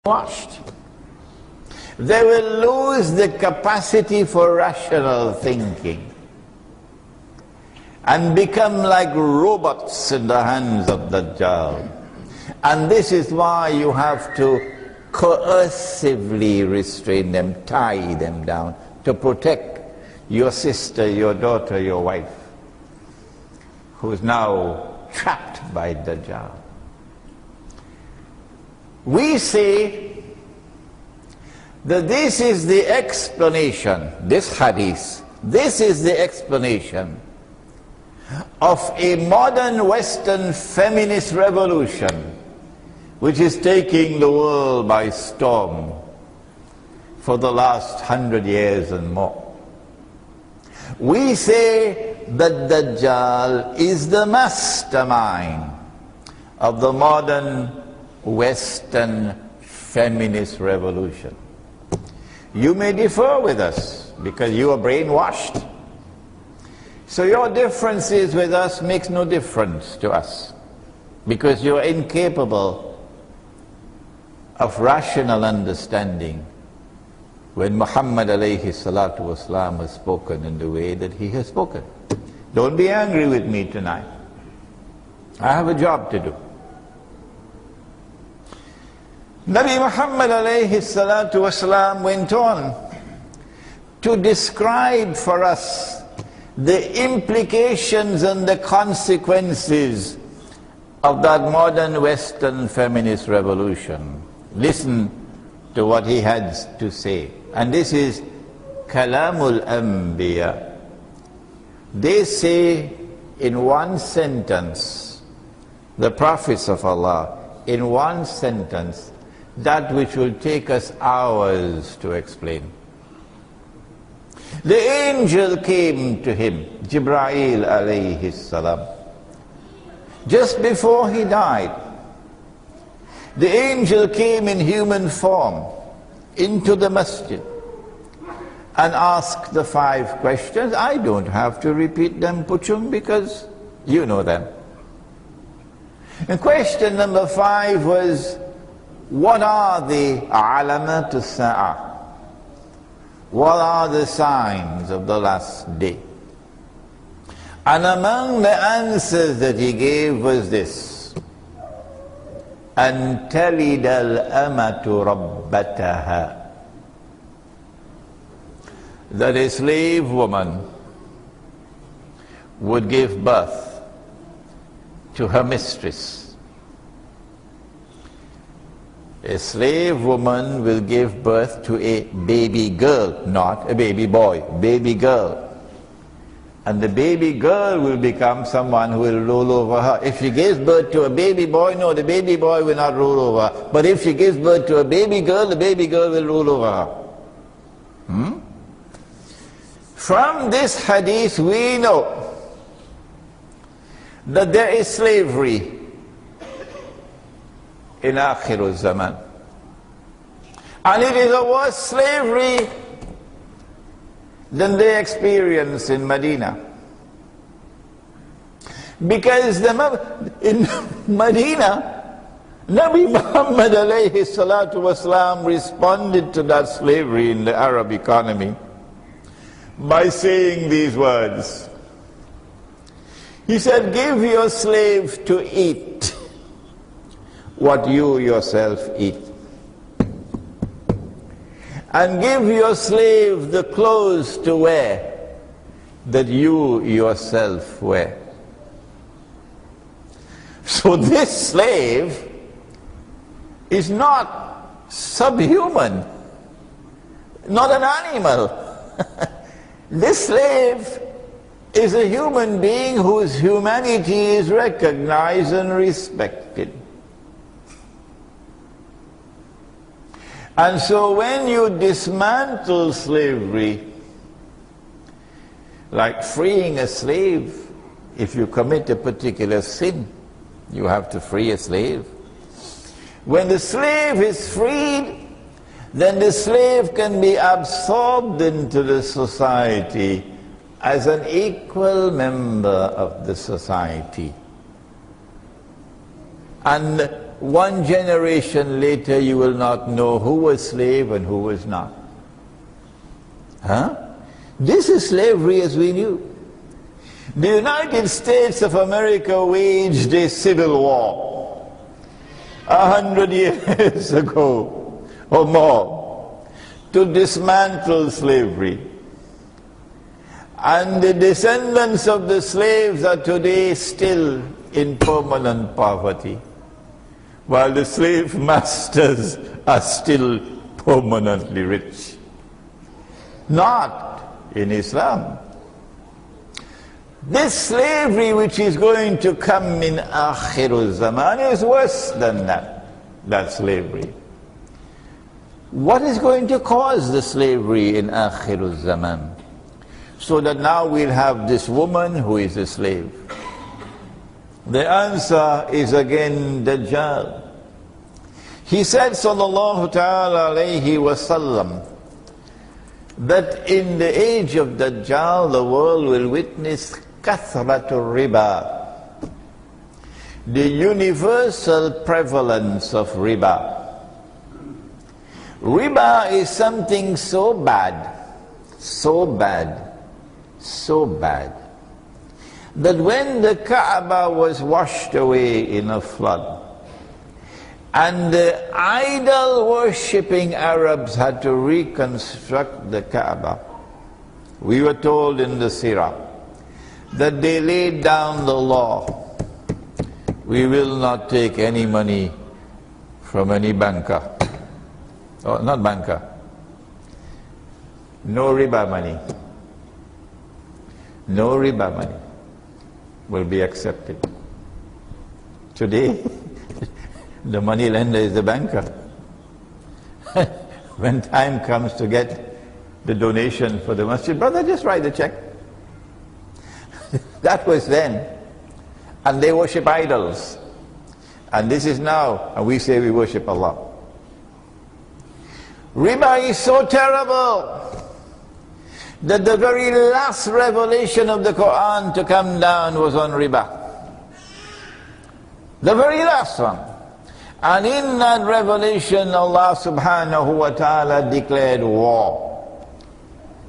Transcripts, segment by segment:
washed. They will lose the capacity for rational thinking and become like robots in the hands of Dajjal. And this is why you have to coercively restrain them, tie them down, to protect your sister, your daughter, your wife, who is now trapped by Dajjal. We say that this is the explanation, this hadith, this is the explanation of a modern Western feminist revolution which is taking the world by storm for the last 100 years and more. We say that Dajjal is the mastermind of the modern Western feminist revolution. You may differ with us because you are brainwashed. So your differences with us makes no difference to us because you are incapable of rational understanding when Muhammad alayhi salatu wasalam has spoken in the way that he has spoken. Don't be angry with me tonight. I have a job to do. Nabi Muhammad alayhi salatu wasalam went on to describe for us the implications and the consequences of that modern Western feminist revolution. Listen to what he had to say. And this is Kalamul Anbiya. They say in one sentence, the prophets of Allah, in one sentence, that which will take us hours to explain. The angel came to him, Jibreel alayhi salam, just before he died. The angel came in human form into the masjid and asked the 5 questions. I don't have to repeat them, Puchum, because you know them. And question number 5 was, what are the alamat as-sa'ah? What are the signs of the last day? And among the answers that he gave was this: أن تلد الأمة ربتها, that a slave woman would give birth to her mistress. A slave woman will give birth to a baby girl, not a baby boy, baby girl. And the baby girl will become someone who will rule over her. If she gives birth to a baby boy, no, the baby boy will not rule over her. But if she gives birth to a baby girl, the baby girl will rule over her. From this hadith we know that there is slavery in Akhirul Zaman. And it is a worse slavery than they experience in Medina. Because in Medina, Nabi Muhammad alayhi salatu wasalam responded to that slavery in the Arab economy by saying these words. He said, give your slave to eat what you yourself eat, and give your slave the clothes to wear that you yourself wear. So this slave is not subhuman, not an animal. This slave is a human being whose humanity is recognized and respected. And so when you dismantle slavery, like freeing a slave, if you commit a particular sin, you have to free a slave. When the slave is freed, then the slave can be absorbed into the society as an equal member of the society. And one generation later you will not know who was slave and who was not. Huh? This is slavery as we knew. The United States of America waged a civil war 100 years ago or more to dismantle slavery. And the descendants of the slaves are today still in permanent poverty, while the slave masters are still permanently rich. Not in Islam. This slavery which is going to come in Akhirul Zaman is worse than that slavery. What is going to cause the slavery in Akhirul Zaman? So that now we'll have this woman who is a slave. The answer is again Dajjal. He said, sallallahu ta'ala alayhi wasallam, that in the age of Dajjal, the world will witness kathratul riba, the universal prevalence of riba. Riba is something so bad, so bad, so bad, that when the Kaaba was washed away in a flood, and the idol-worshipping Arabs had to reconstruct the Kaaba, we were told in the Sirah that they laid down the law: we will not take any money from any banker. Oh, not banker. No riba money. No riba money will be accepted. Today, the money lender is the banker. When time comes to get the donation for the masjid, brother, just write the check. That was then. And they worship idols. And this is now, and we say we worship Allah. Riba is so terrible that the very last revelation of the Quran to come down was on riba. The very last one. And in that revelation, Allah subhanahu wa ta'ala declared war.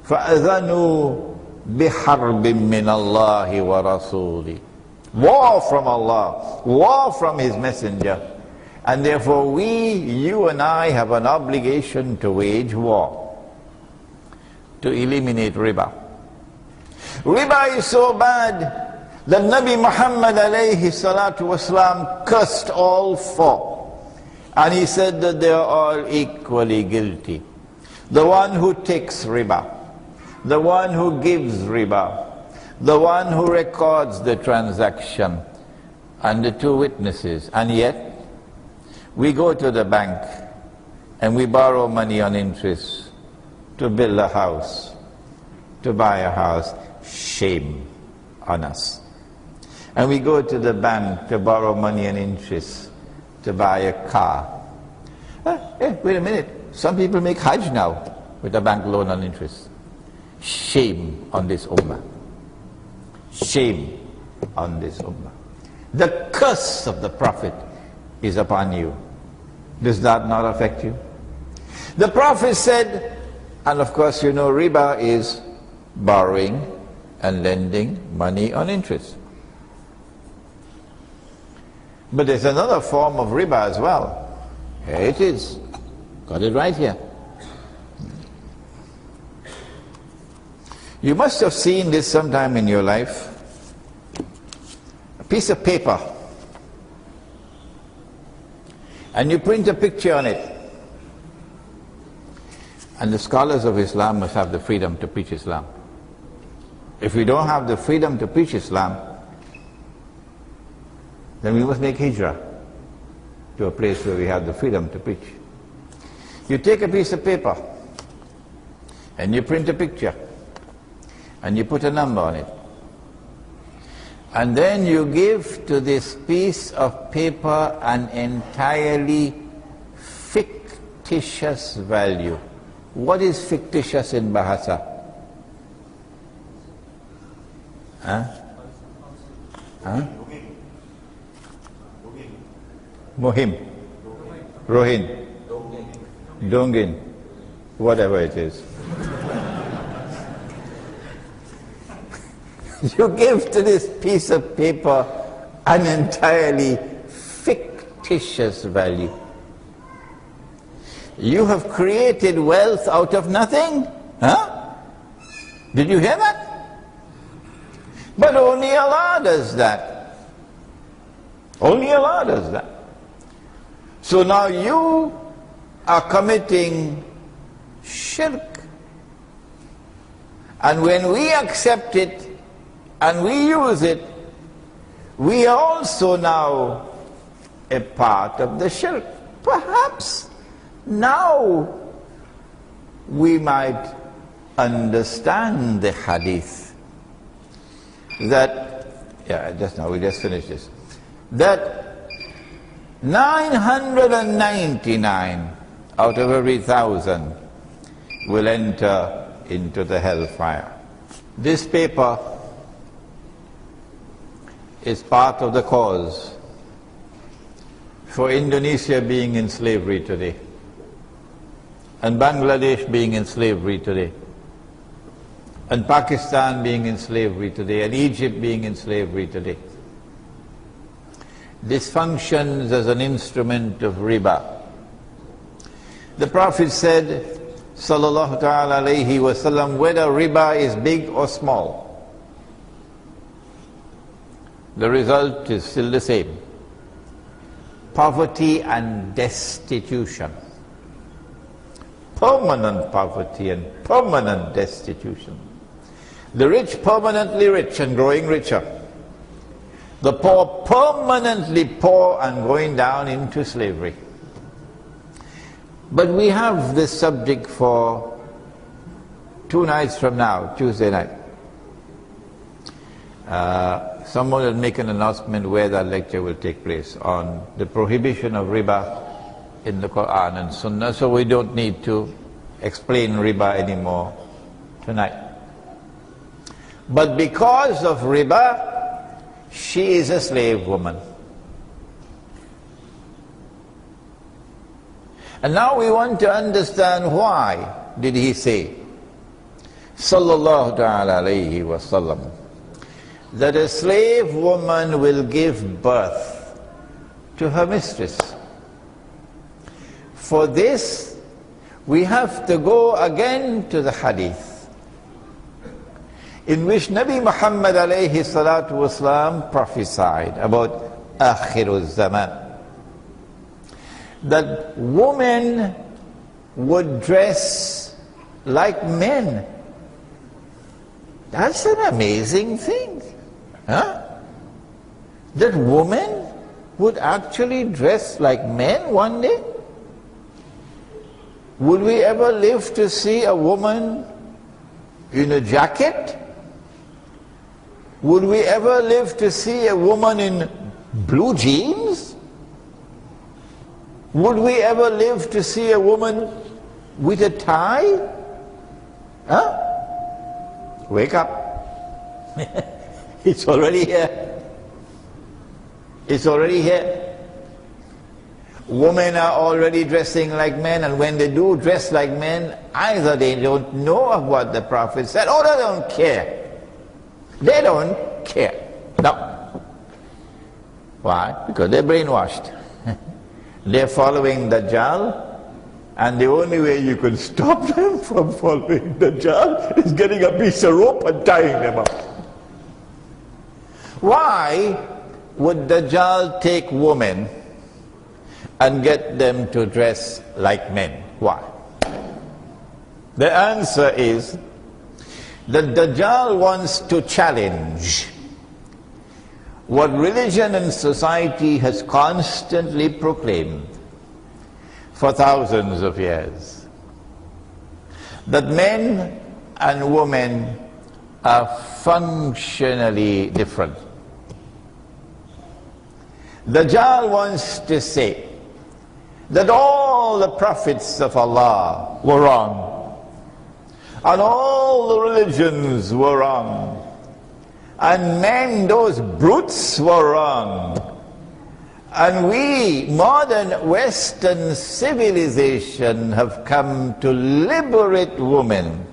فَأَذَنُوا بِحَرْبٍ مِّنَ اللَّهِ وَرَسُولِهِ. War from Allah, war from His Messenger. And therefore we, you and I, have an obligation to wage war, to eliminate riba. Riba is so bad that Nabi Muhammad alayhi salatu wasalam cursed all four. And he said that they are all equally guilty. The one who takes riba, the one who gives riba, the one who records the transaction, and the two witnesses. And yet, we go to the bank and we borrow money on interest to build a house, to buy a house. Shame on us. And we go to the bank to borrow money on interest to buy a car. Wait a minute. Some people make Hajj now with a bank loan on interest. Shame on this ummah. Shame on this ummah. The curse of the Prophet is upon you. Does that not affect you? The Prophet said, and of course you know riba is borrowing and lending money on interest. But there's another form of riba as well. Here it is. Got it right here. You must have seen this sometime in your life. A piece of paper. And you print a picture on it. And the scholars of Islam must have the freedom to preach Islam. If we don't have the freedom to preach Islam, then we must make hijrah to a place where we have the freedom to preach. You take a piece of paper and you print a picture and you put a number on it. And then you give to this piece of paper an entirely fictitious value. What is fictitious in Bahasa? Huh? Huh? Mohim, Rohin, Dongin, whatever it is. You give to this piece of paper an entirely fictitious value. You have created wealth out of nothing? Huh? Did you hear that? But only Allah does that. Only Allah does that. So now you are committing shirk. And when we accept it and we use it, we are also now a part of the shirk. Perhaps now we might understand the hadith that, we just finished this, that 999 out of every 1,000 will enter into the hellfire. This paper is part of the cause for Indonesia being in slavery today, and Bangladesh being in slavery today, and Pakistan being in slavery today, and Egypt being in slavery today. This functions as an instrument of riba. The Prophet said, sallallahu ta'ala alayhi wa sallam, whether riba is big or small, the result is still the same: poverty and destitution. Permanent poverty and permanent destitution. The rich permanently rich and growing richer. The poor permanently poor and going down into slavery. But we have this subject for 2 nights from now, Tuesday night. Someone will make an announcement where that lecture will take place on the prohibition of riba in the Quran and Sunnah, so we don't need to explain riba anymore tonight. But because of riba, she is a slave woman. And now we want to understand why did he say, sallallahu ta'ala alayhi wa sallam, that a slave woman will give birth to her mistress. For this, we have to go again to the hadith, in which Nabi Muhammad alayhi salatu wasalam prophesied about Akhirul Zaman, that women would dress like men. That's an amazing thing. Huh? That women would actually dress like men one day? Would we ever live to see a woman in a jacket? Would we ever live to see a woman in blue jeans? Would we ever live to see a woman with a tie? Huh? Wake up. It's already here. It's already here. Women are already dressing like men, and when they do dress like men, either they don't know of what the Prophet said, or they don't care. They don't care. No. Why? Because they're brainwashed. They're following Dajjal, and the only way you can stop them from following Dajjal is getting a piece of rope and tying them up. Why would Dajjal take women and get them to dress like men? Why? The answer is that Dajjal wants to challenge what religion and society has constantly proclaimed for thousands of years, that men and women are functionally different. Dajjal wants to say that all the prophets of Allah were wrong, and all the religions were wrong, and men, those brutes, were wrong, And we, modern Western civilization, have come to liberate women